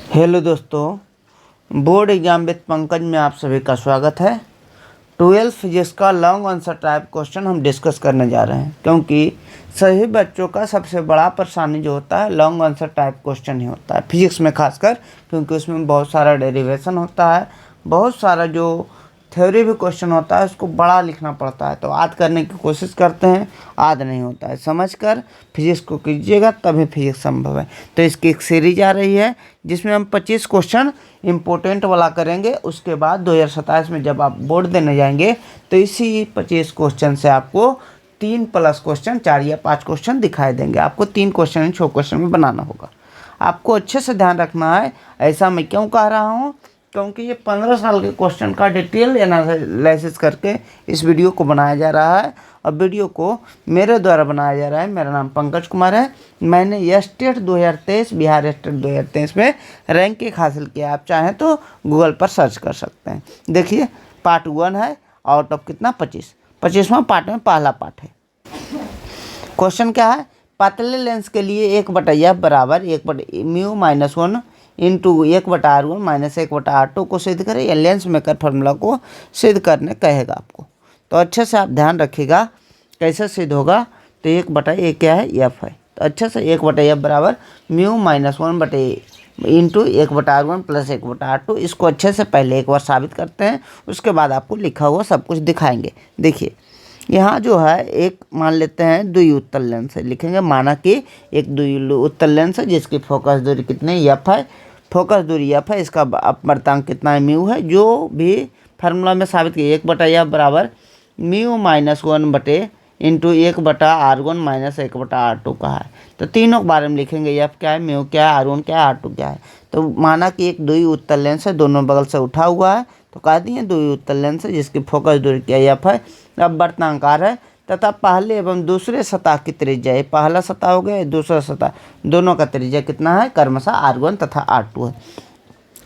Hello दोस्तों, board exam with Pankaj में आप सभी का स्वागत है। 12th फिजिक्स का लॉन्ग आंसर टाइप क्वेश्चन हम डिस्कस करने जा रहे हैं, क्योंकि सभी बच्चों का सबसे बड़ा परेशानी जो होता है लॉन्ग आंसर टाइप क्वेश्चन ही होता है, फिजिक्स में खासकर, क्योंकि उसमें बहुत सारा डेरिवेशन होता है, बहुत सारा जो थ्योरी भी क्वेश्चन होता है उसको बड़ा लिखना पड़ता है। तो याद करने की कोशिश करते हैं, याद नहीं होता है, समझकर फिजिक्स को कीजिएगा तभी फिजिक्स संभव है। तो इसकी एक सीरीज आ रही है जिसमें हम 25 क्वेश्चन इम्पोर्टेंट वाला करेंगे। उसके बाद 2027 में जब आप बोर्ड देने जाएंगे तो इसी 25 क्वेश्चन से आपको 3+ क्वेश्चन, 4 या 5 क्वेश्चन दिखाई देंगे। आपको 3 क्वेश्चन 6 क्वेश्चन में बनाना होगा। आपको अच्छे से ध्यान रखना है। ऐसा मैं क्यों कह रहा हूँ, क्योंकि ये 15 साल के क्वेश्चन का डिटेल एनालिसिस करके इस वीडियो को बनाया जा रहा है, और वीडियो को मेरे द्वारा बनाया जा रहा है। मेरा नाम पंकज कुमार है। मैंने स्टेट 2023 बिहार स्टेट 2023 में रैंकिंग हासिल किया। आप चाहें तो गूगल पर सर्च कर सकते हैं। देखिए, पार्ट 1 है, आउट ऑफ कितना 25वां पार्ट में पहला पार्ट है। क्वेश्चन क्या है, पतले लेंस के लिए 1/f बराबर 1/μ-1 इंटू 1/r1 माइनस 1/r2 को सिद्ध करें, या लेंस मेकर फार्मूला को सिद्ध करने कहेगा आपको। तो अच्छे से आप ध्यान रखिएगा कैसे सिद्ध होगा। तो 1/a क्या है, f है। तो अच्छे से 1/f बराबर μ-1 इंटू 1/r1 प्लस 1/r2, इसको अच्छे से पहले एक बार साबित करते हैं, उसके बाद आपको लिखा हुआ सब कुछ दिखाएंगे। देखिए, यहाँ जो है एक मान लेते हैं द्वि उत्तल लेंस है, लिखेंगे माना कि एक द्वि उत्तल लेंस है जिसकी फोकस दूरी कितनी f है, फोकस दूरी f है, इसका अपवर्तनांक कितना है म्यू है, जो भी फार्मूला में साबित किया 1/f बराबर μ-1 इंटू 1/r1 माइनस 1/r2 का है। तो तीनों के बारे में लिखेंगे, f क्या है, म्यू क्या है, r1 क्या है, r2 क्या है। तो माना कि एक द्वि उत्तल लेंस है, दोनों बगल से उठा हुआ है, तो कह दिए द्वि उत्तल लेंस है जिसकी फोकस दूरी क्या f है, अपवर्तनांक r है, तथा पहले एवं दूसरे सतह की त्रिज्या, ये पहला सतह हो गया, दूसरा सतह, दोनों का त्रिज्या कितना है, क्रमशः r1 तथा r2 है।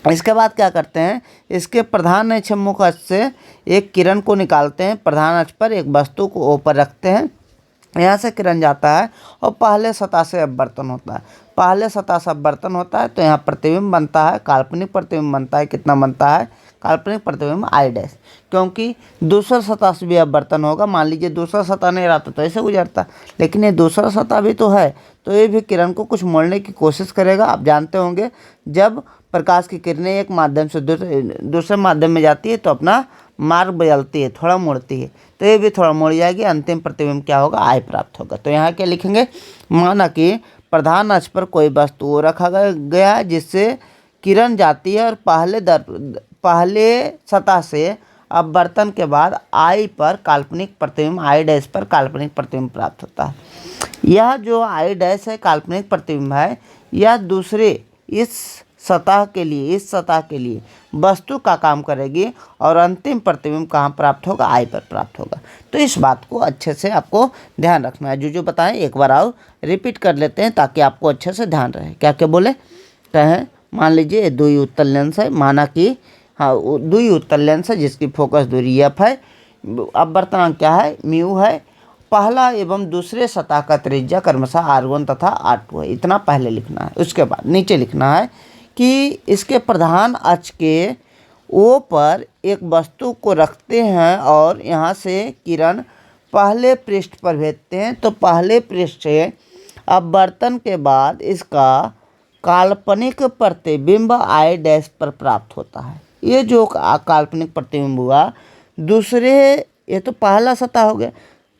इसके बाद क्या करते हैं, इसके प्रधान अक्षमुख अक्ष से एक किरण को निकालते हैं, प्रधान अक्ष पर एक वस्तु को ऊपर रखते हैं, यहाँ से किरण जाता है और पहले सतह से अपवर्तन होता है। पहले सतह से अपवर्तन होता है तो यहाँ प्रतिबिंब बनता है, काल्पनिक प्रतिबिंब बनता है। कितना बनता है, काल्पनिक प्रतिबिंब I', क्योंकि दूसरा सतह से भी अपवर्तन होगा। मान लीजिए दूसरा सतह नहीं रहता तो ऐसे गुजरता, लेकिन ये दूसरा सतह भी तो है, तो ये भी किरण को कुछ मोड़ने की कोशिश करेगा। आप जानते होंगे, जब प्रकाश की किरणें एक माध्यम से दूसरे माध्यम में जाती है तो अपना मार्ग बदलती है, थोड़ा मुड़ती है, तो ये भी थोड़ा मुड़ जाएगी, अंतिम प्रतिबिंब क्या होगा, I प्राप्त होगा। तो यहाँ क्या लिखेंगे, माना कि प्रधान अक्ष पर कोई वस्तु रखा गया है जिससे किरण जाती है और पहले सतह से अपवर्तन के बाद I पर काल्पनिक प्रतिबिंब, I' पर काल्पनिक प्रतिबिंब प्राप्त होता है। यह जो I' है काल्पनिक प्रतिबिंब है, यह दूसरे इस सतह के लिए वस्तु का काम करेगी और अंतिम प्रतिबिंब कहाँ प्राप्त होगा, I पर प्राप्त होगा। तो इस बात को अच्छे से आपको ध्यान रखना है। जो बताएं एक बार आओ रिपीट कर लेते हैं ताकि आपको अच्छे से ध्यान रहे। क्या क्या बोले, कहें, मान लीजिए द्वि उत्तल लेंस है, माना कि हाँ द्वि उत्तल लेंस है जिसकी फोकस दूरी f है, अपवर्तनांक क्या है, म्यू है, पहला एवं दूसरे सतह का त्रिज्या क्रमशः r1 तथा r2 है। इतना पहले लिखना है। उसके बाद नीचे लिखना है कि इसके प्रधान अक्ष के O पर एक वस्तु को रखते हैं और यहाँ से किरण पहले पृष्ठ पर भेजते हैं, तो पहले पृष्ठ से अपवर्तन के बाद इसका काल्पनिक प्रतिबिंब I' पर प्राप्त होता है। ये जो काल्पनिक प्रतिबिंब हुआ दूसरे, ये तो पहला सतह हो गया,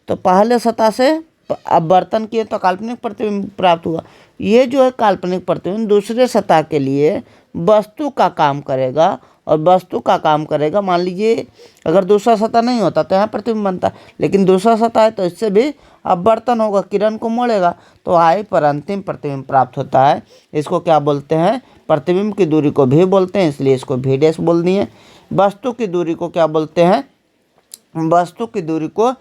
तो पहले सतह से अपवर्तन किए तो काल्पनिक प्रतिबिंब प्राप्त हुआ। ये जो है काल्पनिक प्रतिबिंब दूसरे सतह के लिए वस्तु का काम करेगा, और वस्तु का काम करेगा, मान लीजिए अगर दूसरा सतह नहीं होता तो यहाँ प्रतिबिंब बनता, लेकिन दूसरा सतह है तो इससे भी अपवर्तन होगा, किरण को मोड़ेगा, तो I पर अंतिम प्रतिबिंब प्राप्त होता है। इसको क्या बोलते हैं, प्रतिबिंब की दूरी को भी बोलते हैं, इसलिए इसको V' बोल दिए। वस्तु की दूरी को क्या बोलते हैं, वस्तु की दूरी को,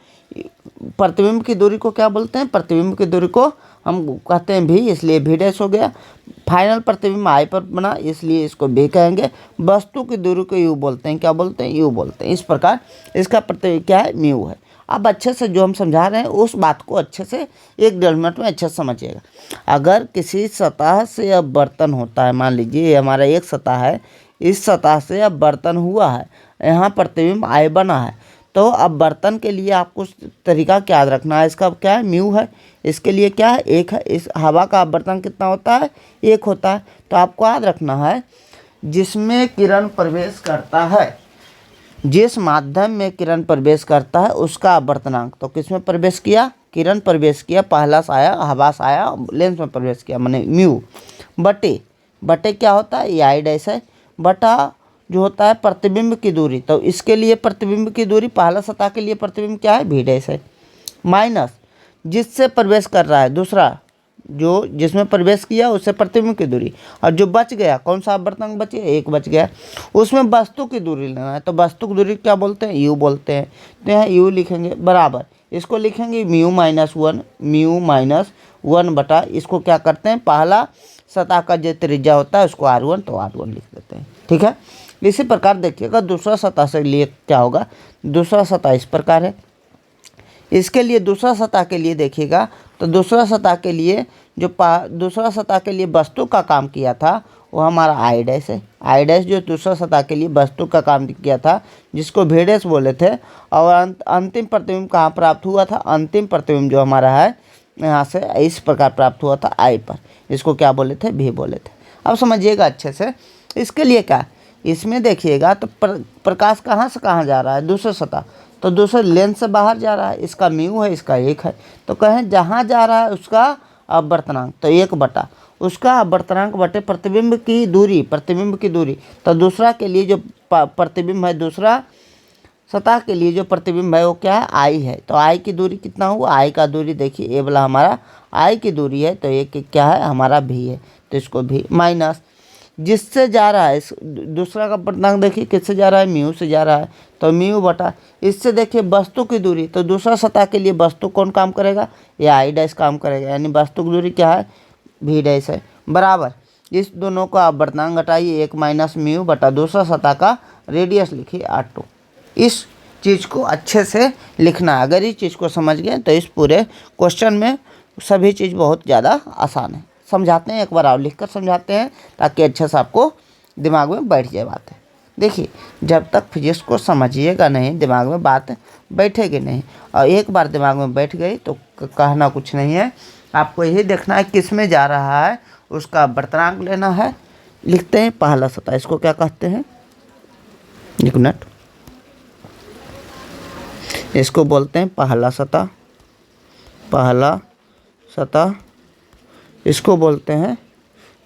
प्रतिबिंब की दूरी को क्या बोलते हैं, प्रतिबिंब की दूरी को हम कहते हैं V, इसलिए V' हो गया। फाइनल प्रतिबिंब I पर बना, इसलिए इसको V कहेंगे। वस्तु की दूरी को U बोलते हैं, क्या बोलते हैं, U बोलते हैं। इस प्रकार इसका प्रतिबिंब क्या है, म्यू है। अब अच्छे से जो हम समझा रहे हैं उस बात को अच्छे से 1-1.5 मिनट में अच्छे से समझिएगा। अगर किसी सतह से अब बर्तन होता है, मान लीजिए ये हमारा एक सतह है, इस सतह से अब बर्तन हुआ है, यहाँ प्रतिबिंब आई बना है, तो अब बर्तन के लिए आपको तरीका क्या याद रखना है, इसका क्या है, म्यू है, इसके लिए क्या है, 1 है। इस हवा का बर्तन कितना होता है, 1 होता है। तो आपको याद रखना है जिसमें किरण प्रवेश करता है, जिस माध्यम में किरण प्रवेश करता है उसका आवर्तनांक। तो किस में प्रवेश किया, किरण प्रवेश किया, पहला साया हवा साया लेंस में प्रवेश किया, माने म्यू बटे क्या होता है, ये आई डैश है, बटा जो होता है प्रतिबिंब की दूरी। तो इसके लिए प्रतिबिंब की दूरी, पहला सतह के लिए प्रतिबिंब क्या है, भी डैश है, माइनस जिससे प्रवेश कर रहा है दूसरा, जो जिसमें प्रवेश किया उससे प्रतिबिंब की दूरी, और जो बच गया, कौन सा आवर्तनांक बचे, 1 बच गया, उसमें वस्तु की दूरी लेना है। तो वस्तु की दूरी क्या बोलते हैं, यू बोलते हैं। तो यहाँ यू लिखेंगे बराबर, इसको लिखेंगे μ-1 बटा, इसको क्या करते हैं, पहला सतह का जो त्रिज्या होता है उसको r1, तो r1 लिख देते हैं। ठीक है। इसी प्रकार देखिएगा दूसरा सतह से लिए क्या होगा, दूसरा सतह इस प्रकार है। इसके लिए दूसरा सतह के लिए देखिएगा, तो दूसरा सतह के लिए जो दूसरा सतह के लिए वस्तु का काम किया था वो हमारा आई डैश है। आई डैश जो दूसरा सतह के लिए वस्तु का काम किया था, जिसको भी डैश बोले थे, और अंतिम प्रतिबिंब कहाँ प्राप्त हुआ था, अंतिम प्रतिबिंब जो हमारा है यहाँ से इस प्रकार प्राप्त हुआ था आई पर, इसको क्या बोले थे, भी बोले थे। अब समझिएगा अच्छे से, इसके लिए क्या, इसमें देखिएगा तो प्रकाश कहाँ से कहाँ जा रहा है, दूसरे सतह, तो दूसरे लेंस से बाहर जा रहा है, इसका म्यू है, इसका 1 है। तो कहें जहाँ जा रहा है उसका आवर्तनांक, तो 1 बटा उसका आवर्तनांक बटे प्रतिबिंब की दूरी, प्रतिबिंब की दूरी। तो दूसरा के लिए जो प्रतिबिंब है, दूसरा सतह के लिए जो प्रतिबिंब है वो क्या है, आई है। तो आई की दूरी कितना हुआ, आई का दूरी देखिए, ए वाला हमारा आई की दूरी है, तो एक क्या है हमारा भी है, तो इसको भी माइनस जिससे जा रहा है, इस दूसरा का आवर्तनांक देखिए किससे जा रहा है, म्यू से जा रहा है, तो म्यू बटा इससे देखिए वस्तु की दूरी। तो दूसरा सतह के लिए वस्तु कौन काम करेगा, या आई डैश काम करेगा, यानी वस्तु की दूरी क्या है, भी डैश है, बराबर इस दोनों का आवर्तनांक घटाइए, 1 माइनस म्यू बटा दूसरा सतह का रेडियस लिखिए r2। इस चीज़ को अच्छे से लिखना, अगर इस चीज़ को समझ गए तो इस पूरे क्वेश्चन में सभी चीज़ बहुत ज़्यादा आसान है। समझाते हैं, एक बार और लिखकर समझाते हैं ताकि अच्छे से आपको दिमाग में बैठ जाए बातें। देखिए, जब तक फिजिक्स को समझिएगा नहीं, दिमाग में बात बैठेगी नहीं, और एक बार दिमाग में बैठ गई तो कहना कुछ नहीं है। आपको यही देखना है किस में जा रहा है, उसका आवर्तनांक लेना है। लिखते हैं पहला सतह, इसको क्या कहते हैं, एक मिनट, इसको बोलते हैं पहला सतह, पहला सतह, इसको बोलते हैं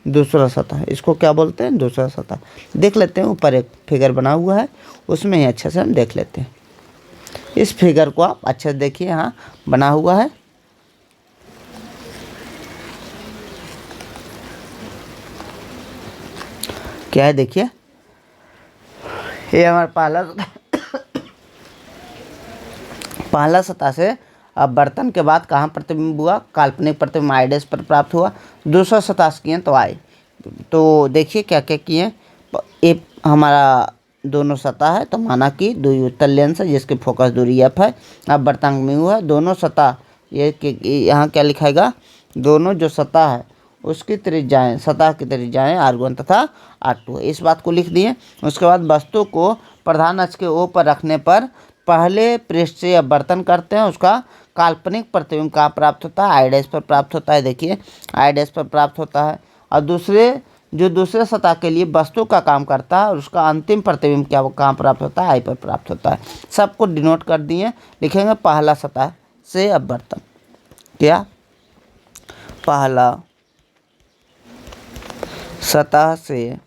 दूसरा सतह, इसको क्या बोलते हैं, दूसरा सतह। देख लेते हैं, ऊपर एक फिगर बना हुआ है, उसमें ही अच्छे से हम देख लेते हैं। इस फिगर को आप अच्छे से देखिए, यहाँ बना हुआ है, क्या है देखिए, ये हमारा पहला सतह से अब बर्तन के बाद कहाँ प्रतिबिंब हुआ, काल्पनिक प्रतिबिंब आई डैश पर प्राप्त हुआ। दूसरा सतह से किए तो आई, तो देखिए क्या क्या किए, ये हमारा दोनों सतह है, तो माना कि द्विउत्तल लेंस है जिसकी फोकस दूरी f है, अब बर्तन में हुआ दोनों सतह, ये यहाँ क्या लिखाएगा, दोनों जो सतह है उसकी त्रिज्याएँ, सतह की त्रिज्याएँ r1 तथा r2 है, इस बात को लिख दिए। उसके बाद वस्तु को प्रधान अक्ष के ओ पर रखने पर पहले पृष्ठ से अपवर्तन करते हैं, उसका काल्पनिक प्रतिबिंब कहाँ प्राप्त होता है, आई डैश पर प्राप्त होता है, देखिए आई डैश पर प्राप्त होता है। और दूसरे सतह के लिए वस्तु का काम करता है और उसका अंतिम प्रतिबिंब क्या वो कहाँ प्राप्त होता है, आई पर प्राप्त होता है। सबको डिनोट कर दिए, लिखेंगे पहला सतह से अपवर्तन, क्या पहला सतह से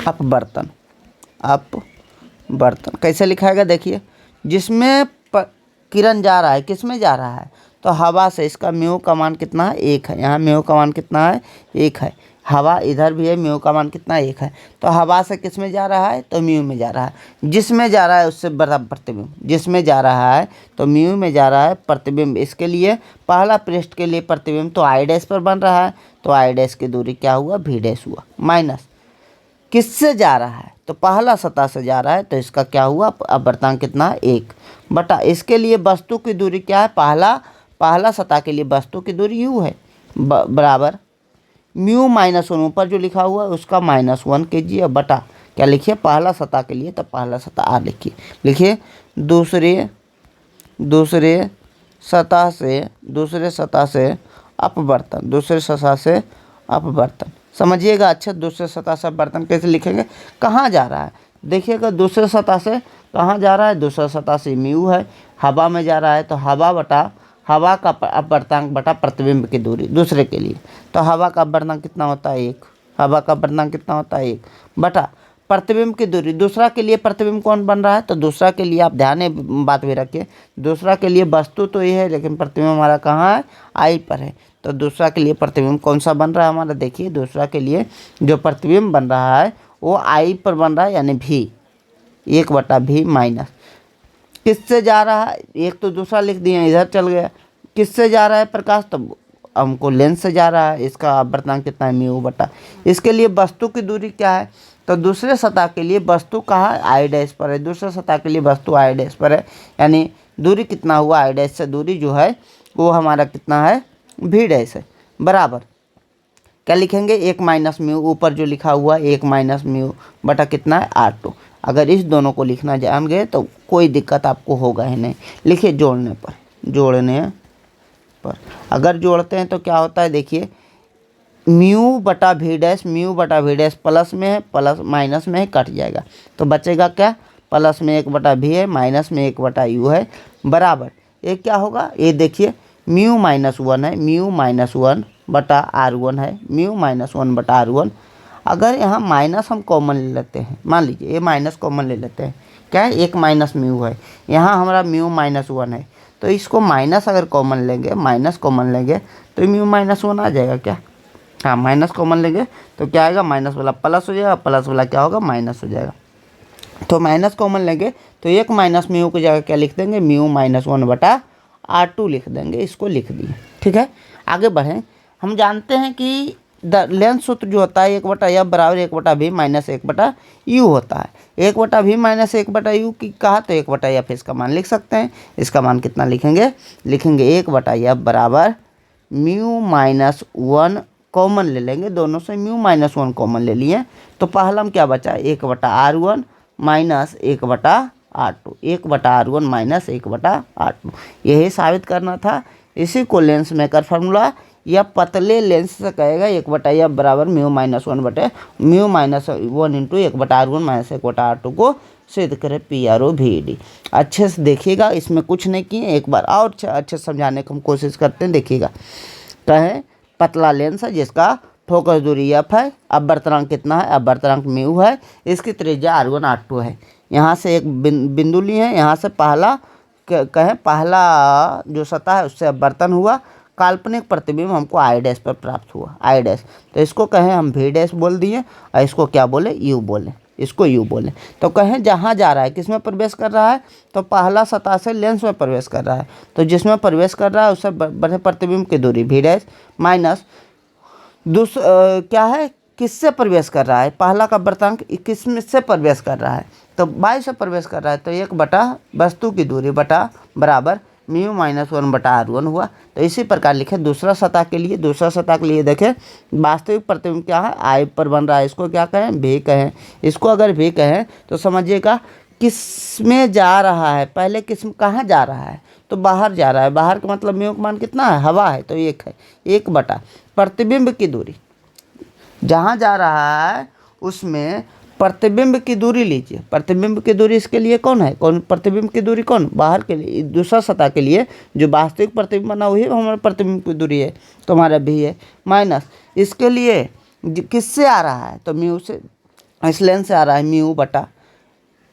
अपवर्तन, अपवर्तन कैसे लिखाएगा, देखिए जिसमें किरण जा रहा है, किस में जा रहा है, तो हवा से, इसका म्यू का मान कितना है, 1 है, यहाँ म्यू का मान कितना है, 1 है, हवा इधर भी है, म्यू का मान कितना 1 है, तो हवा से किस में जा रहा है, तो म्यू में जा रहा है, जिसमें जा रहा है उससे बड़ा प्रतिबिंब, जिसमें जा रहा है तो म्यू में जा रहा है प्रतिबिंब। इसके लिए पहला पृष्ठ के लिए प्रतिबिंब तो आई डैश पर बन रहा है, तो आई डैश की दूरी क्या हुआ, भी डैश हुआ, माइनस किससे जा रहा है, तो पहला सतह से जा रहा है, तो इसका क्या हुआ, अपवर्तनांक कितना है 1 बटा, इसके लिए वस्तु की दूरी क्या है, पहला सतह के लिए वस्तु की दूरी यू है, बराबर म्यू -1 ऊपर जो लिखा हुआ है उसका -1 कीजिए, बटा क्या लिखिए, पहला सतह के लिए तो पहला सतह आर लिखिए दूसरे सतह से अपवर्तन, समझिएगा। अच्छा, दूसरे सतह से अपवर्तन कैसे लिखेंगे, कहाँ जा रहा है, देखिएगा दूसरे सतह से कहाँ जा रहा है, दूसरा सतह से म्यू है, हवा में जा रहा है, तो हवा का अपवर्तनांक बटा प्रतिबिंब की दूरी दूसरे के लिए, तो हवा का अपवर्तनांक कितना होता है 1, हवा का अपवर्तनांक कितना होता है 1 बटा प्रतिबिंब की दूरी, दूसरा के लिए प्रतिबिंब कौन बन रहा है, तो दूसरा के लिए आप ध्यान में बात भी रखिए, दूसरा के लिए वस्तु तो ये है लेकिन प्रतिबिंब हमारा कहाँ है, आई पर है, तो दूसरा के लिए प्रतिबिंब कौन सा बन रहा है हमारा, देखिए दूसरा के लिए जो प्रतिबिंब बन रहा है वो आई पर बन रहा है, यानी भी 1/v माइनस किससे जा रहा है, एक तो दूसरा लिख दिए इधर चल गया, किससे जा रहा है प्रकाश, तो हमको लेंस से जा रहा है, इसका अपवर्तनांक कितना है म्यू बटा, इसके लिए वस्तु की दूरी क्या है, तो दूसरे सतह के लिए वस्तु कहाँ आई डैश पर है, दूसरे सतह के लिए वस्तु आई डैश पर है, यानी दूरी कितना हुआ, आई डैश से दूरी जो है वो हमारा कितना है, v डैश है, बराबर क्या लिखेंगे 1 - म्यू, ऊपर जो लिखा हुआ 1 - म्यू बटा कितना है r2। अगर इस दोनों को लिखना जान गए तो कोई दिक्कत आपको होगा ही नहीं। लिखिए जोड़ने पर अगर जोड़ते हैं तो क्या होता है, देखिए म्यू बटा वी डैश प्लस में है, प्लस माइनस में है, कट जाएगा तो बचेगा क्या, प्लस में 1/v है, माइनस में 1/u है, बराबर ये क्या होगा, ये देखिए म्यू -1 है, म्यू -1 बटा r1 है, म्यू -1 बटा r1। अगर यहाँ माइनस हम कॉमन ले लेते हैं, मान लीजिए ये माइनस कॉमन ले लेते हैं, क्या है 1 - म्यू है, यहाँ हमारा म्यू -1 है, तो इसको माइनस अगर कॉमन लेंगे तो म्यू -1 आ जाएगा क्या, हाँ माइनस कॉमन लेंगे तो क्या आएगा, माइनस वाला प्लस हो जाएगा, प्लस वाला क्या होगा माइनस हो जाएगा, तो माइनस कॉमन लेंगे तो 1 - म्यू की जगह क्या लिख देंगे, म्यू -1 बटा r2 लिख देंगे, इसको लिख दिए। ठीक है, आगे बढ़ें। हम जानते हैं कि द लेंथ सूत्र जो होता है 1/f बराबर 1/v माइनस 1/u होता है, 1/v माइनस 1/u की कहा तो 1/f इसका मान लिख सकते हैं, इसका मान कितना लिखेंगे 1/f बराबर म्यू -1 कॉमन ले लेंगे, दोनों से म्यू -1 कॉमन ले लिए तो पहला में क्या बचा 1/r1 minus 1/r2, 1/r1 minus 1/r2, यही साबित करना था। इसी को लेंस मेकर फार्मूला या पतले लेंस से कहेगा 1/f बराबर mu -1 into 1/r1 minus 1/r2 को सिद्ध करें PROVD। अच्छे से देखिएगा, इसमें कुछ नहीं किए, एक बार और अच्छे से समझाने की हम कोशिश करते हैं। देखिएगा, कहें पतला लेंस है जिसका फोकस दूरी f है, अपवर्तनांक कितना है, अपवर्तनांक म्यू है, इसकी त्रिज्या r1 r2 है। यहाँ से एक बिंदु लिए हैं, यहाँ से पहला जो सतह है उससे अपवर्तन हुआ, काल्पनिक प्रतिबिंब हमको आई डैश पर प्राप्त हुआ, आई डैश, तो इसको कहें हम वी डैश बोल दिए और इसको क्या बोले यू बोले, इसको यू बोले। तो कहें जहाँ जा रहा है किस में प्रवेश कर रहा है, तो पहला सतह से लेंस में प्रवेश कर रहा है, तो जिसमें प्रवेश कर रहा है उससे बड़े प्रतिबिंब की दूरी वी डैश माइनस क्या है किससे प्रवेश कर रहा है, पहला का अपवर्तनांक किस में से प्रवेश कर रहा है, तो वायु से प्रवेश कर रहा है, तो 1 बटा वस्तु की दूरी बटा बराबर म्यू -1 बटा r1 हुआ। तो इसी प्रकार लिखे दूसरा सतह के लिए, देखें वास्तविक प्रतिबिंब क्या है आई पर बन रहा है, इसको क्या कहें v कहें, इसको अगर v कहें तो समझिएगा किस में जा रहा है, पहले किस कहाँ जा रहा है, तो बाहर जा रहा है, बाहर का मतलब म्यू का मान कितना है, हवा है, तो 1 है, 1 बटा प्रतिबिंब की दूरी, जहाँ जा रहा है उसमें प्रतिबिंब की दूरी लीजिए, प्रतिबिंब की दूरी इसके लिए कौन है, प्रतिबिंब की दूरी कौन, बाहर के लिए, दूसरा सतह के लिए जो वास्तविक प्रतिबिंब बना वही हमारा प्रतिबिंब की दूरी है, तो हमारा भी है, माइनस इसके लिए किससे आ रहा है, तो म्यू से, इस लेंस से आ रहा है म्यू बटा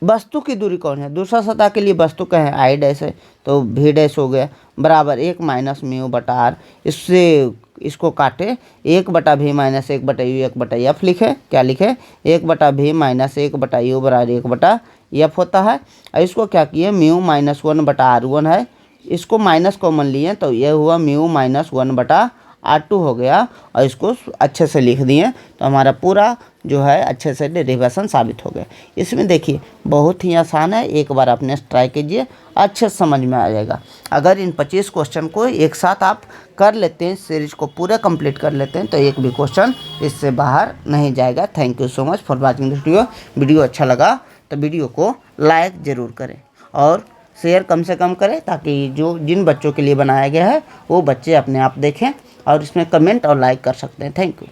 वस्तु की दूरी कौन है, दूसरा सतह के लिए वस्तु का है आई डैश है, तो वी डैश हो गया बराबर 1 - म्यू बटा r, इससे इसको काटे 1/v माइनस 1/u 1/f लिखे, क्या लिखे 1/v माइनस 1/u बराबर 1/f होता है। और इसको क्या किए म्यू -1 बटा r1 है, इसको माइनस कॉमन लिए तो यह हुआ म्यू -1 बटा R2 हो गया और इसको अच्छे से लिख दिए तो हमारा पूरा जो है अच्छे से डेरिवेशन साबित हो गया। इसमें देखिए बहुत ही आसान है, एक बार आपने ट्राई कीजिए, अच्छे से समझ में आ जाएगा। अगर इन 25 क्वेश्चन को एक साथ आप कर लेते हैं, सीरीज को पूरा कंप्लीट कर लेते हैं, तो एक भी क्वेश्चन इससे बाहर नहीं जाएगा। Thank you so much for watching this video. Video अच्छा लगा तो वीडियो को लाइक ज़रूर करें और शेयर कम से कम करें, ताकि जो जिन बच्चों के लिए बनाया गया है वो बच्चे अपने आप देखें और इसमें कमेंट और लाइक कर सकते हैं। Thank you.